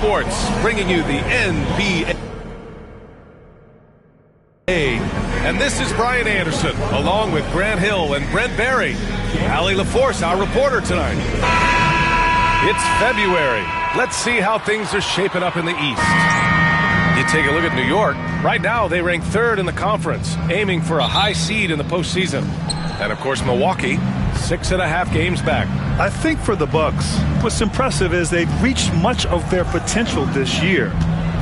Sports, bringing you the NBA. And this is Brian Anderson, along with Grant Hill and Brent Barry. Allie LaForce, our reporter tonight. It's February. Let's see how things are shaping up in the East. You take a look at New York. Right now, they rank third in the conference, aiming for a high seed in the postseason. And, of course, Milwaukee, 6.5 games back. I think for the Bucks, what's impressive is they've reached much of their potential this year.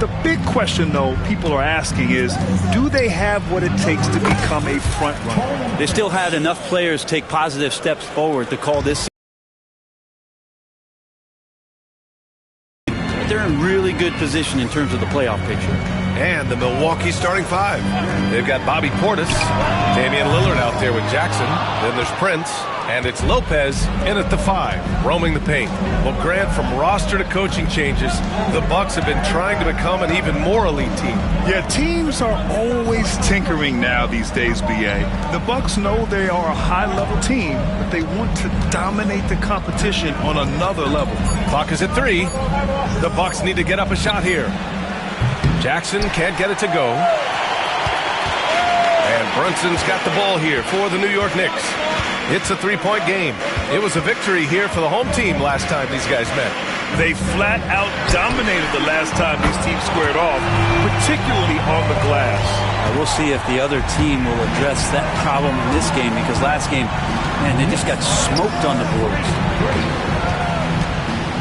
The big question, though, people are asking is, do they have what it takes to become a front runner? They still had enough players take positive steps forward to call this. They're in really good position in terms of the playoff picture. And the Milwaukee starting five. They've got Bobby Portis, Damian Lillard out there with Jackson. Then there's Prince, and it's Lopez in at the five, roaming the paint. Well, Grant, from roster to coaching changes, the Bucks have been trying to become an even more elite team. Yeah, teams are always tinkering now these days, B.A. The Bucks know they are a high-level team, but they want to dominate the competition on another level. Clock is at 3. The Bucks need to get up a shot here. Jackson can't get it to go. And Brunson's got the ball here for the New York Knicks. It's a three-point game. It was a victory here for the home team last time these guys met. They flat out dominated the last time these teams squared off, particularly on the glass. We'll see if the other team will address that problem in this game, because last game, man, they just got smoked on the boards.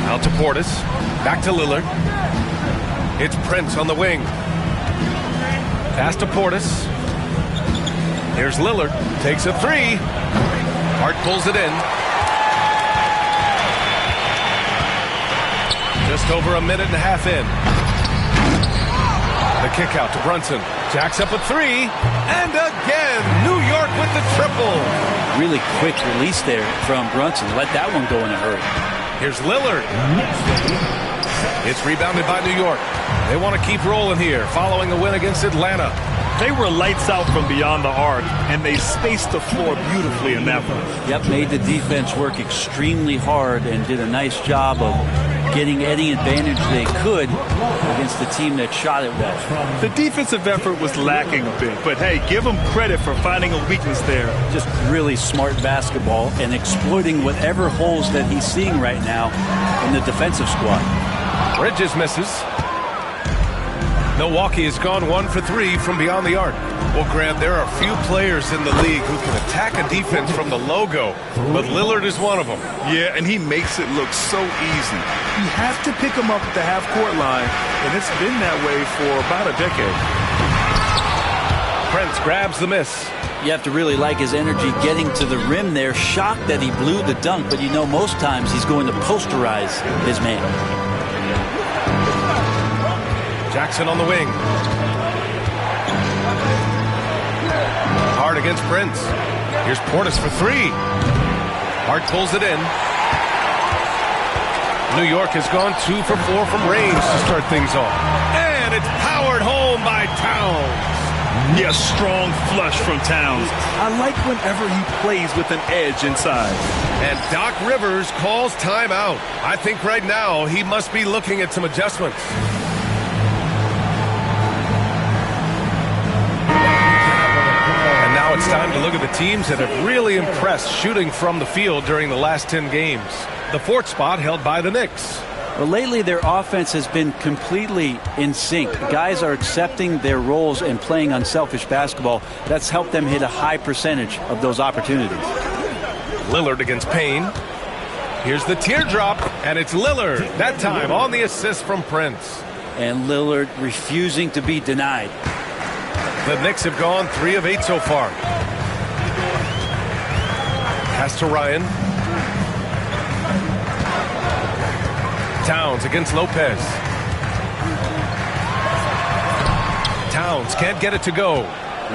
Out to Portis. Back to Lillard. It's Prince on the wing. Pass to Portis. Here's Lillard. Takes a three. Hart pulls it in. Just over a minute and a half in. The kick out to Brunson. Jacks up a three. And again, New York with the triple. Really quick release there from Brunson. Let that one go in a hurry. Here's Lillard. It's rebounded by New York. They want to keep rolling here, following a win against Atlanta. They were lights out from beyond the arc, and they spaced the floor beautifully in that one. Yep, made the defense work extremely hard and did a nice job of getting any advantage they could against the team that shot it well. The defensive effort was lacking a bit, but hey, give them credit for finding a weakness there. Just really smart basketball and exploiting whatever holes that he's seeing right now in the defensive squad. Bridges misses. Milwaukee has gone 1 for 3 from beyond the arc. Well, Grant, there are few players in the league who can attack a defense from the logo, but Lillard is one of them. Yeah, and he makes it look so easy. You have to pick him up at the half-court line, and it's been that way for about a decade. Prince grabs the miss. You have to really like his energy getting to the rim there. Shocked that he blew the dunk, but you know most times he's going to posterize his man. Jackson on the wing. Hart against Prince. Here's Portis for 3. Hart pulls it in. New York has gone 2 for 4 from range to start things off. And it's powered home by Towns. Yeah, strong flush from Towns. I like whenever he plays with an edge inside. And Doc Rivers calls timeout. I think right now he must be looking at some adjustments. Now it's time to look at the teams that have really impressed shooting from the field during the last 10 games. The 4th spot held by the Knicks. Well, lately their offense has been completely in sync. Guys are accepting their roles and playing unselfish basketball. That's helped them hit a high percentage of those opportunities. Lillard against Payne. Here's the teardrop, and it's Lillard, that time on the assist from Prince. And Lillard refusing to be denied. The Knicks have gone 3 of 8 so far. Pass to Ryan. Towns against Lopez. Towns can't get it to go.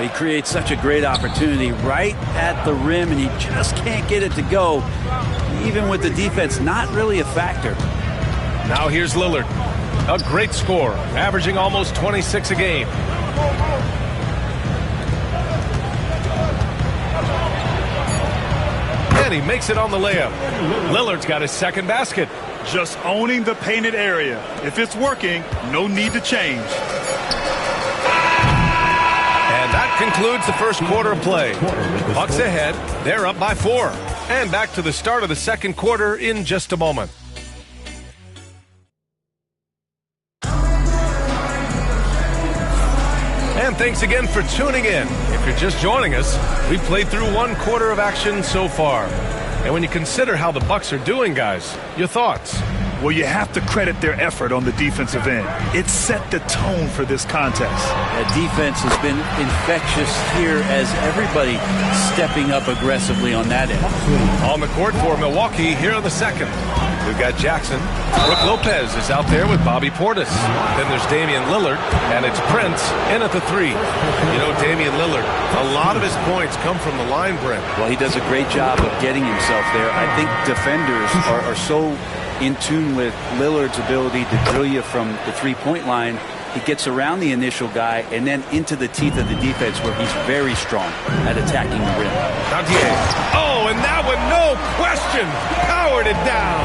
He creates such a great opportunity right at the rim, and he just can't get it to go. Even with the defense not really a factor. Now here's Lillard. A great score, averaging almost 26 a game. And he makes it on the layup. Lillard's got his second basket. Just owning the painted area. If it's working, no need to change. And that concludes the first quarter of play. Bucks ahead. They're up by 4. And back to the start of the second quarter in just a moment. And thanks again for tuning in. If you're just joining us, we've played through one quarter of action so far. And when you consider how the Bucks are doing, guys, your thoughts? Well, you have to credit their effort on the defensive end. It set the tone for this contest. The defense has been infectious here as everybody stepping up aggressively on that end. On the court for Milwaukee here in the second. We've got Jackson. Brook Lopez is out there with Bobby Portis. Then there's Damian Lillard, and it's Prince in at the 3. You know, Damian Lillard, a lot of his points come from the line, Brent. Well, he does a great job of getting himself there. I think defenders are so in tune with Lillard's ability to drill you from the three-point line. He gets around the initial guy and then into the teeth of the defense where he's very strong at attacking the rim. Nantier. Oh, and that one, no question, powered it down.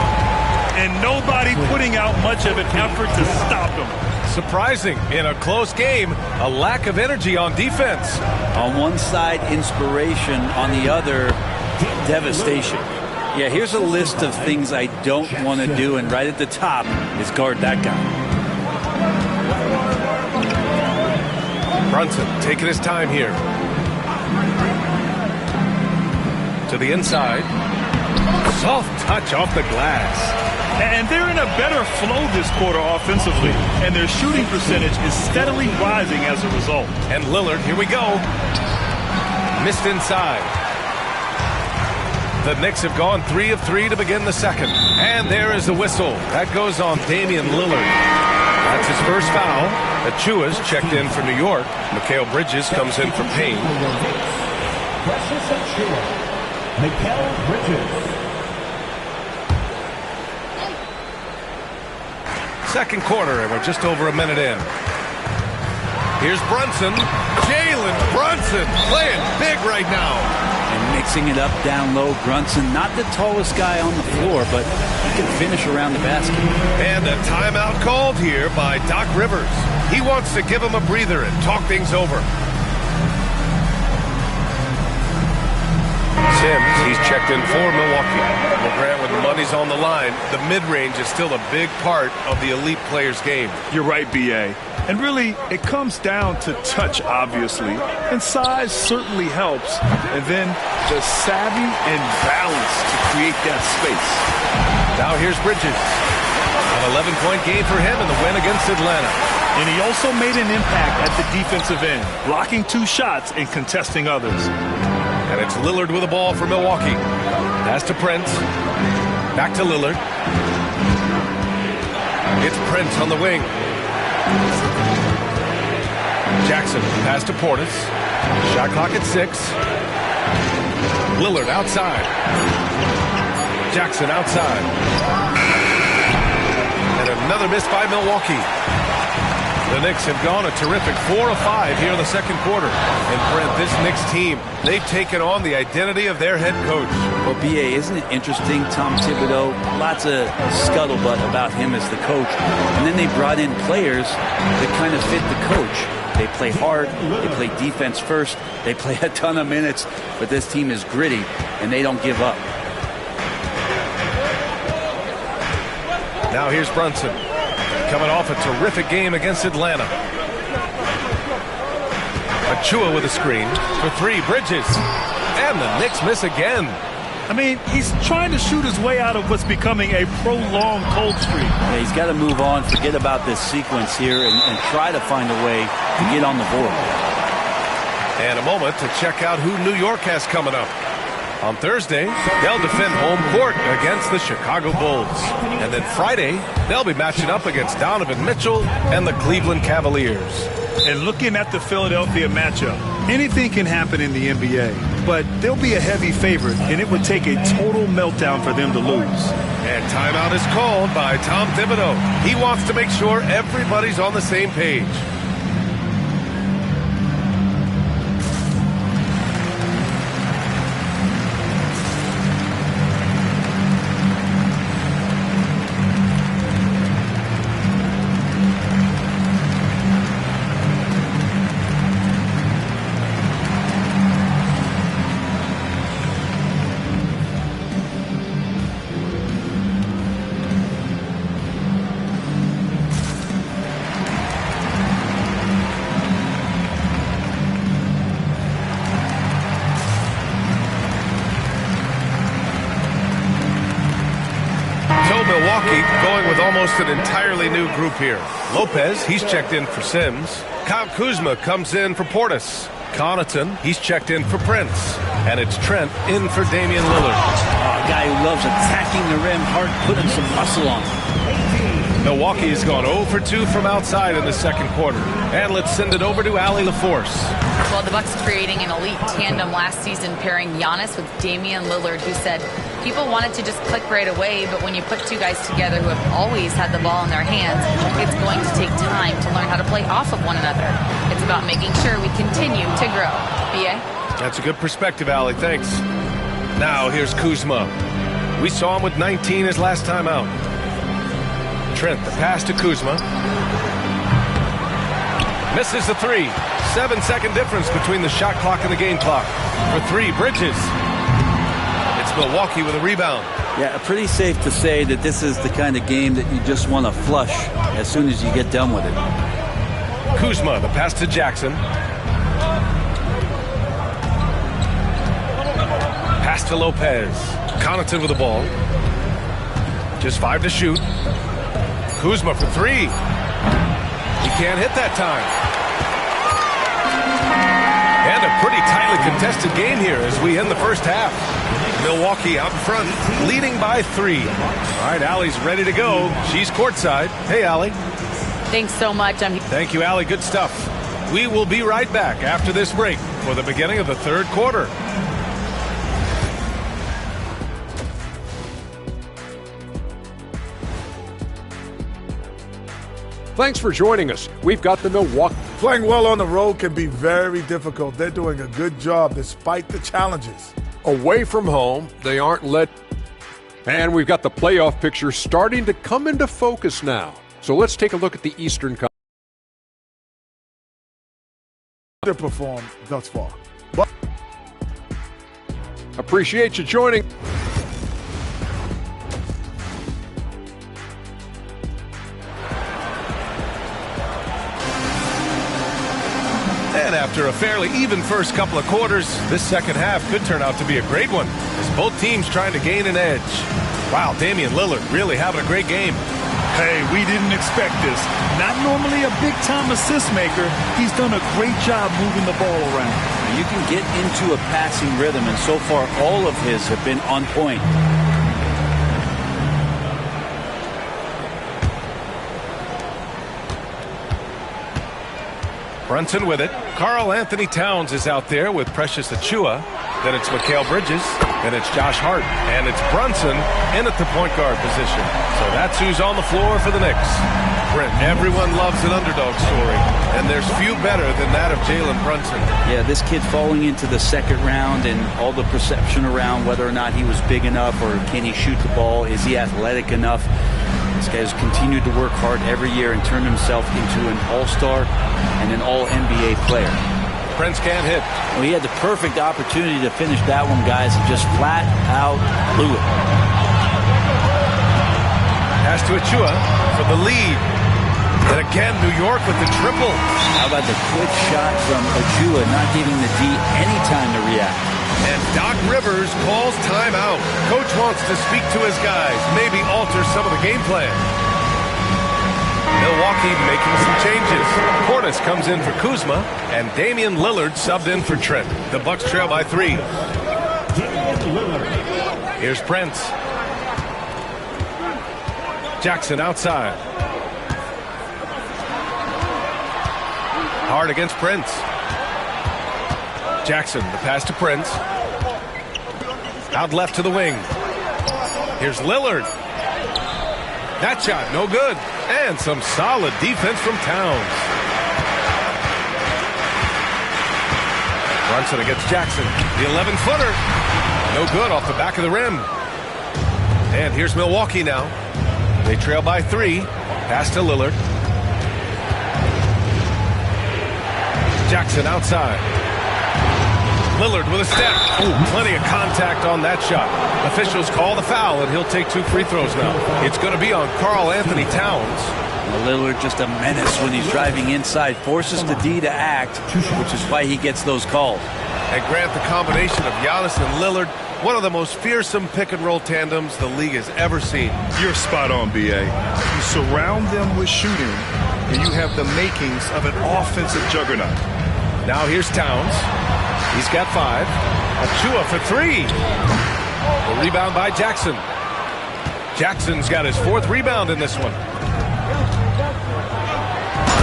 And nobody putting out much of an effort to stop him. Surprising, in a close game, a lack of energy on defense. On one side, inspiration. On the other, devastation. Yeah, here's a list of things I don't want to do, and right at the top is guard that guy. Brunson taking his time here. To the inside. Soft touch off the glass. And they're in a better flow this quarter offensively, and their shooting percentage is steadily rising as a result. And Lillard, here we go. Missed inside. The Knicks have gone 3 of 3 to begin the second. And there is the whistle. That goes on Damian Lillard. That's his first foul. Achua's checked in for New York. Mikal Bridges comes in for Payne. Precious Achua. Mikal Bridges. Second quarter, and we're just over a minute in. Here's Brunson. Jalen Brunson playing big right now. And mixing it up down low. Brunson, not the tallest guy on the floor, but he can finish around the basket. And a timeout called here by Doc Rivers. He wants to give him a breather and talk things over. Sims, he's checked in for Milwaukee. Well, Grant, when the money's on the line, the mid-range is still a big part of the elite player's game. You're right, B.A. And really, it comes down to touch, obviously. And size certainly helps. And then the savvy and balance to create that space. Now here's Bridges. An 11-point game for him in the win against Atlanta. And he also made an impact at the defensive end, blocking 2 shots and contesting others. And it's Lillard with the ball for Milwaukee. Pass to Prince. Back to Lillard. It's Prince on the wing. Jackson, pass to Portis. Shot clock at 6. Lillard outside. Jackson outside. And another miss by Milwaukee. The Knicks have gone a terrific 4 of 5 here in the second quarter. And Brent, this Knicks team, they've taken on the identity of their head coach. Well, B.A., isn't it interesting? Tom Thibodeau, lots of scuttlebutt about him as the coach. And then they brought in players that kind of fit the coach. They play hard, they play defense first, they play a ton of minutes, but this team is gritty, and they don't give up. Now here's Brunson, coming off a terrific game against Atlanta. Achua with a screen for 3, Bridges. And the Knicks miss again. I mean, he's trying to shoot his way out of what's becoming a prolonged cold streak. Yeah, he's got to move on, forget about this sequence here, and try to find a way to get on the board. And a moment to check out who New York has coming up. On Thursday, they'll defend home court against the Chicago Bulls. And then Friday, they'll be matching up against Donovan Mitchell and the Cleveland Cavaliers. And looking at the Philadelphia matchup, anything can happen in the NBA, but they'll be a heavy favorite, and it would take a total meltdown for them to lose. And timeout is called by Tom Thibodeau. He wants to make sure everybody's on the same page. Milwaukee going with almost an entirely new group here. Lopez, he's checked in for Sims. Kyle Kuzma comes in for Portis. Connaughton, he's checked in for Prince. And it's Trent in for Damian Lillard. A guy who loves attacking the rim hard, putting some muscle on. Milwaukee has gone 0 for 2 from outside in the second quarter. And let's send it over to Allie LaForce. Well, the Bucks creating an elite tandem last season, pairing Giannis with Damian Lillard, who said people wanted to just click right away, but when you put two guys together who have always had the ball in their hands, it's going to take time to learn how to play off of one another. It's about making sure we continue to grow. B.A.? That's a good perspective, Allie. Thanks. Now, here's Kuzma. We saw him with 19 his last time out. Trent, the pass to Kuzma. Misses the three. 7-second difference between the shot clock and the game clock. For three, Bridges. It's Milwaukee with a rebound. Yeah, pretty safe to say that this is the kind of game that you just want to flush as soon as you get done with it. Kuzma, the pass to Jackson. Pass to Lopez. Connaughton with the ball. Just 5 to shoot. Kuzma for three. He can't hit that time. And a pretty tightly contested game here as we end the first half. Milwaukee out in front, leading by 3. All right, Allie's ready to go. She's courtside. Hey, Allie. Thanks so much. Thank you, Allie. Good stuff. We will be right back after this break for the beginning of the third quarter. Thanks for joining us. We've got the Milwaukee. Playing well on the road can be very difficult. They're doing a good job despite the challenges. Away from home, they aren't let. And we've got the playoff picture starting to come into focus now. So let's take a look at the Eastern Conference. Underperformed thus far. But appreciate you joining. And after a fairly even first couple of quarters, this second half could turn out to be a great one as both teams trying to gain an edge. Wow, Damian Lillard really having a great game. Hey, we didn't expect this. Not normally a big-time assist maker. He's done a great job moving the ball around. You can get into a passing rhythm, and so far all of his have been on point. Brunson with it. Karl Anthony Towns is out there with Precious Achiuwa. Then it's Mikal Bridges. Then it's Josh Hart. And it's Brunson in at the point guard position. So that's who's on the floor for the Knicks. Brent, everyone loves an underdog story. And there's few better than that of Jalen Brunson. Yeah, this kid falling into the second round and all the perception around whether or not he was big enough or can he shoot the ball, is he athletic enough? This guy has continued to work hard every year and turned himself into an all-star and an all-NBA player. Prince can't hit. Well, he had the perfect opportunity to finish that one, guys, and just flat out blew it. Pass to Achiuwa for the lead. And again, New York with the triple. How about the quick shot from Achiuwa, not giving the D any time to react. And Doc Rivers calls timeout. Coach wants to speak to his guys, maybe alter some of the game plan. Milwaukee making some changes. Portis comes in for Kuzma, and Damian Lillard subbed in for Trent. The Bucks trail by 3. Here's Prince. Jackson outside. Hard against Prince. Jackson, the pass to Prince. Out left to the wing. Here's Lillard. That shot, no good. And some solid defense from Towns. Brunson against Jackson. The 11-footer. No good off the back of the rim. And here's Milwaukee now. They trail by 3. Pass to Lillard. Jackson outside. Lillard with a step. Ooh, plenty of contact on that shot. Officials call the foul, and he'll take 2 free throws now. It's going to be on Karl Anthony Towns. Lillard just a menace when he's driving inside. Forces the D to act, which is why he gets those calls. And Grant, the combination of Giannis and Lillard, one of the most fearsome pick-and-roll tandems the league has ever seen. You're spot on, B.A. You surround them with shooting, and you have the makings of an offensive juggernaut. Now here's Towns. He's got 5. Achua for 3. The rebound by Jackson. Jackson's got his 4th rebound in this one.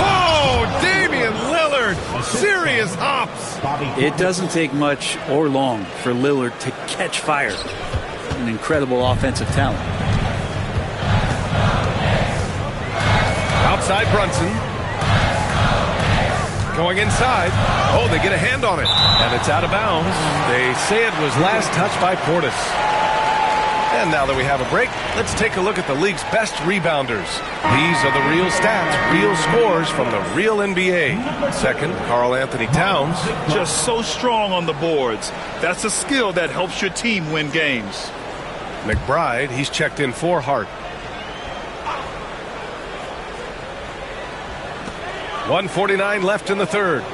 Oh, Damian Lillard! Serious hops! It doesn't take much or long for Lillard to catch fire. An incredible offensive talent. Outside Brunson. Going inside. Oh, they get a hand on it. And it's out of bounds. They say it was last touched by Portis. And now that we have a break, let's take a look at the league's best rebounders. These are the real stats, real scores from the real NBA. Second, Karl Anthony Towns. Just so strong on the boards. That's a skill that helps your team win games. McBride, he's checked in for Hart. 1:49 left in the third.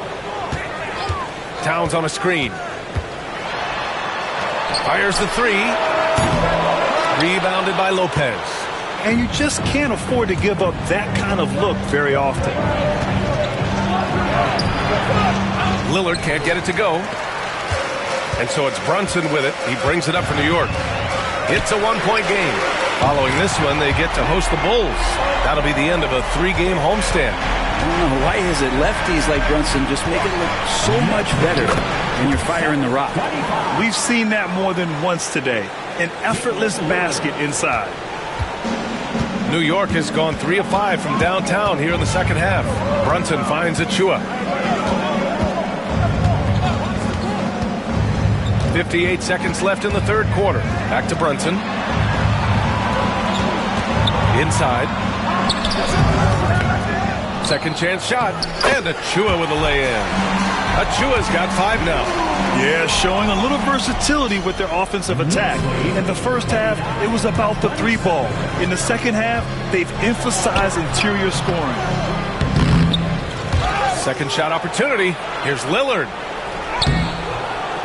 Towns on a screen. Fires the 3. Rebounded by Lopez. And you just can't afford to give up that kind of look very often. Lillard can't get it to go. And so it's Brunson with it. He brings it up for New York. It's a 1-point game. Following this one, they get to host the Bulls. That'll be the end of a 3-game homestand. I don't know, why is it lefties like Brunson just make it look so much better when you're firing the rock? We've seen that more than once today. An effortless basket inside. New York has gone 3 of 5 from downtown here in the second half. Brunson finds Achua. 58 seconds left in the third quarter. Back to Brunson. Inside. Second chance shot. And Achua with a lay-in. Achua's got 5 now. Yeah, showing a little versatility with their offensive attack. In the first half, it was about the 3-ball. In the second half, they've emphasized interior scoring. Second shot opportunity. Here's Lillard.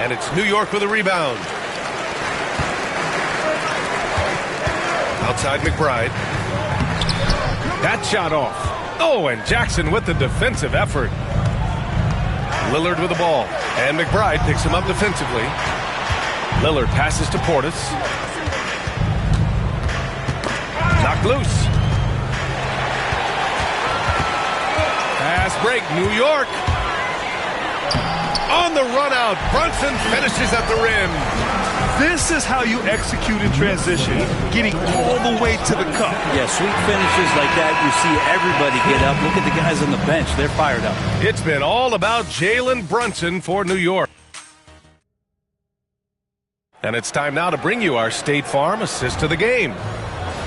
And it's New York with a rebound. Outside McBride. That shot off. Oh, and Jackson with the defensive effort. Lillard with the ball. And McBride picks him up defensively. Lillard passes to Portis. Knocked loose. Pass break. New York. On the run out. Brunson finishes at the rim. This is how you execute in transition, getting all the way to the cup. Yeah, sweet finishes like that, you see everybody get up. Look at the guys on the bench. They're fired up. It's been all about Jalen Brunson for New York. And it's time now to bring you our State Farm assist to the game.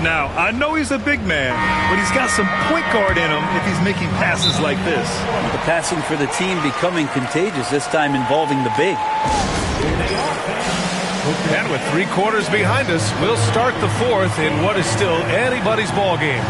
Now, I know he's a big man, but he's got some point guard in him if he's making passes like this. The passing for the team becoming contagious, this time involving the big. And with 3 quarters behind us, we'll start the fourth in what is still anybody's ball game.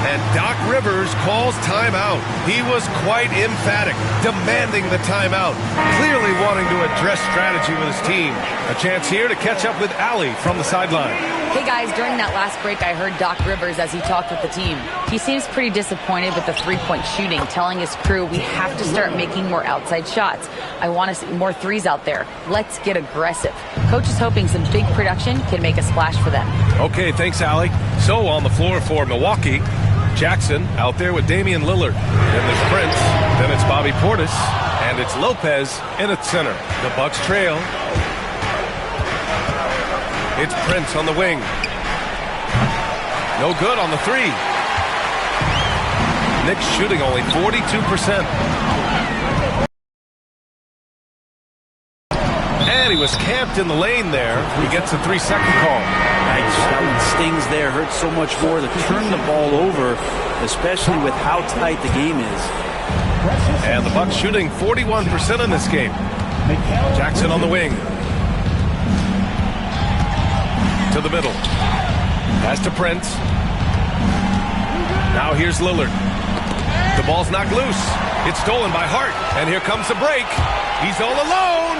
And Doc Rivers calls timeout. He was quite emphatic, demanding the timeout, clearly wanting to address strategy with his team. A chance here to catch up with Allie from the sideline. Hey guys, during that last break, I heard Doc Rivers as he talked with the team. He seems pretty disappointed with the 3-point shooting, telling his crew we have to start making more outside shots. I want to see more threes out there. Let's get aggressive. Coach is hoping some big production can make a splash for them. Okay, thanks, Allie. So on the floor for Milwaukee, Jackson out there with Damian Lillard. Then there's Prince. Then it's Bobby Portis. And it's Lopez in at center. The Bucks trail. It's Prince on the wing. No good on the 3. Knicks shooting only 42%. And he was camped in the lane there. He gets a 3-second call. Nice. That one stings there. Hurts so much more to turn the ball over, especially with how tight the game is. And the Bucks shooting 41% in this game. Jackson on the wing. To the middle. Pass to Prince. Now here's Lillard. The ball's knocked loose. It's stolen by Hart. And here comes the break. He's all alone.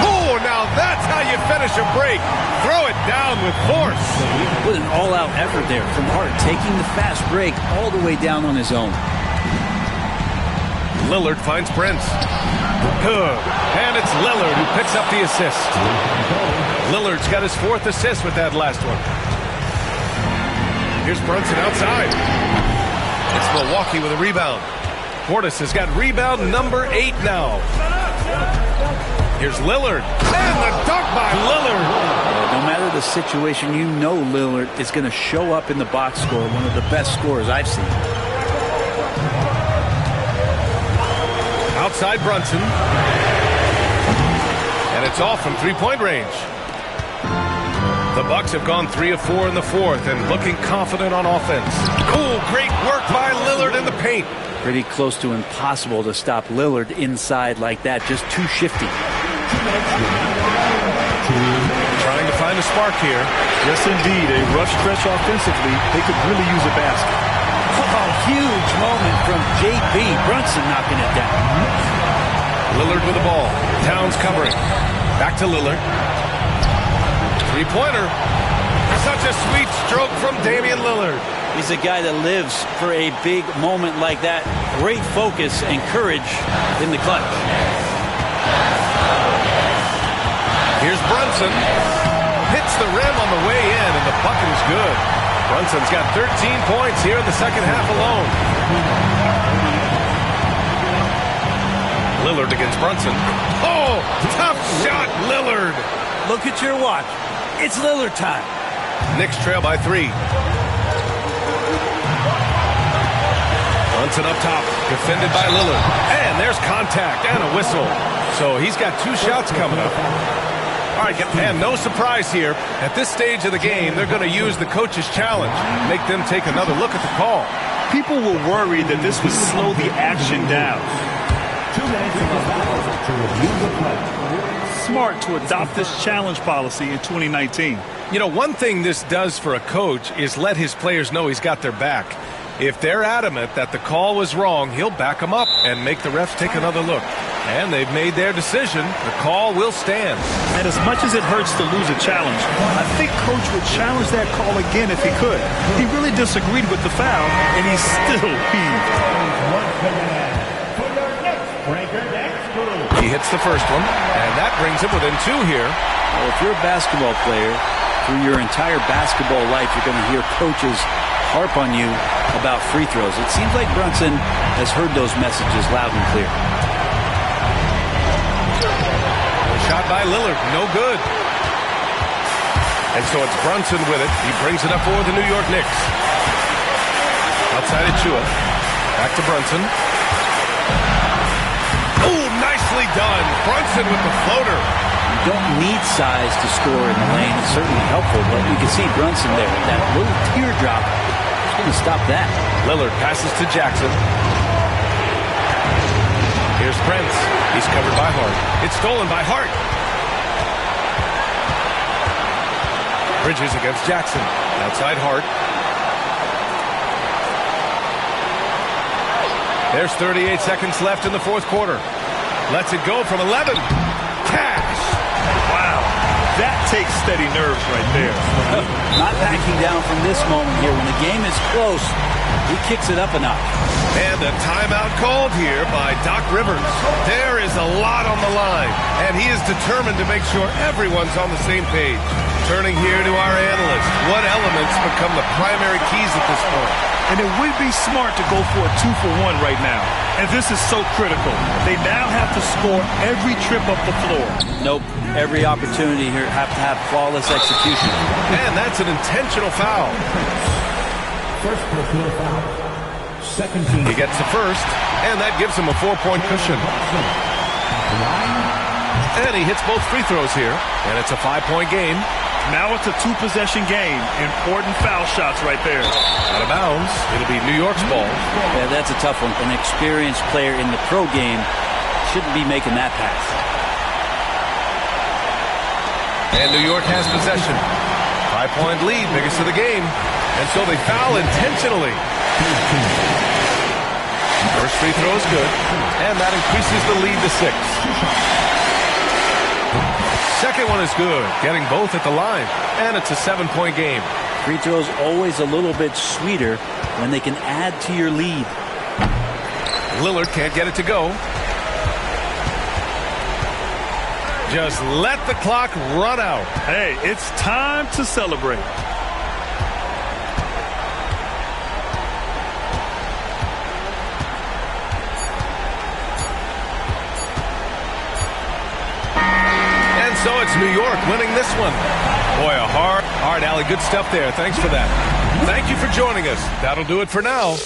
Oh, now that's how you finish a break. Throw it down with force. With an all-out effort there from Hart, taking the fast break all the way down on his own. Lillard finds Prince. Good. And it's Lillard who picks up the assist. Lillard's got his 4th assist with that last one. Here's Brunson outside. It's Milwaukee with a rebound. Portis has got rebound number 8 now. Here's Lillard. And the dunk by Lillard. No matter the situation, you know Lillard is going to show up in the box score, one of the best scorers I've seen. Outside Brunson. And it's off from three-point range. The Bucks have gone 3 of 4 in the 4th and looking confident on offense. Oh, great work by Lillard in the paint. Pretty close to impossible to stop Lillard inside like that. Just too shifty. Trying to find a spark here. Yes, indeed. A rough stretch offensively. They could really use a basket. Oh, huge moment from J.B. Brunson knocking it down. Lillard with the ball. Towns covering. Back to Lillard. Three-pointer. Such a sweet stroke from Damian Lillard. He's a guy that lives for a big moment like that. Great focus and courage in the clutch. Here's Brunson. Hits the rim on the way in, and the bucket is good. Brunson's got 13 points here in the second half alone. Lillard against Brunson. Oh, tough shot, Lillard. Look at your watch. It's Lillard time. Knicks trail by 3. Brunson up top, defended by Lillard. And there's contact and a whistle. So he's got 2 shots coming up. All right, and no surprise here. At this stage of the game, they're going to use the coach's challenge, make them take another look at the call. People were worried that this would slow the action down. 2 minutes to review the play. Smart to adopt this challenge policy in 2019. You know, one thing this does for a coach is let his players know he's got their back. If they're adamant that the call was wrong, he'll back them up and make the refs take another look. And they've made their decision. The call will stand. And as much as it hurts to lose a challenge, I think Coach would challenge that call again if he could. He really disagreed with the foul, and he still heaved. He hits the first one, and that brings him within 2 here. Well, if you're a basketball player, through your entire basketball life, you're going to hear coaches harp on you about free throws. It seems like Brunson has heard those messages loud and clear. Shot by Lillard, no good. And so it's Brunson with it. He brings it up for the New York Knicks. Outside Achua. Back to Brunson. Oh, nicely done. Brunson with the floater. You don't need size to score in the lane. It's certainly helpful, but you can see Brunson there. That little teardrop is going to stop that. Lillard passes to Jackson. Here's Prince. He's covered by Hart. It's stolen by Hart. Bridges against Jackson. Outside Hart. There's 38 seconds left in the 4th quarter. Lets it go from 11. Cash. Wow. That takes steady nerves right there. Not backing down from this moment here. When the game is close, he kicks it up a notch. And a timeout called here by Doc Rivers. There is a lot on the line, and he is determined to make sure everyone's on the same page. Turning here to our analyst, what elements become the primary keys at this point? And it would be smart to go for a 2-for-1 right now. And this is so critical. They now have to score every trip up the floor. Nope. Every opportunity here have to have flawless execution. And that's an intentional foul. First personal foul. Second team. He gets the first, and that gives him a 4-point cushion. And he hits both free throws here, and it's a 5-point game. Now it's a 2-possession game. Important foul shots right there. Out of bounds. It'll be New York's ball. Yeah, that's a tough one. An experienced player in the pro game shouldn't be making that pass. And New York has possession. 5-point lead, biggest of the game. And so they foul intentionally. First free throw is good, and that increases the lead to 6. Second one is good, getting both at the line. And it's a 7-point game. Free throws always a little bit sweeter when they can add to your lead. Lillard can't get it to go. Just let the clock run out. Hey, it's time to celebrate. And so it's New York winning this one. Boy, a hard, Allie, good stuff there. Thanks for that. Thank you for joining us. That'll do it for now.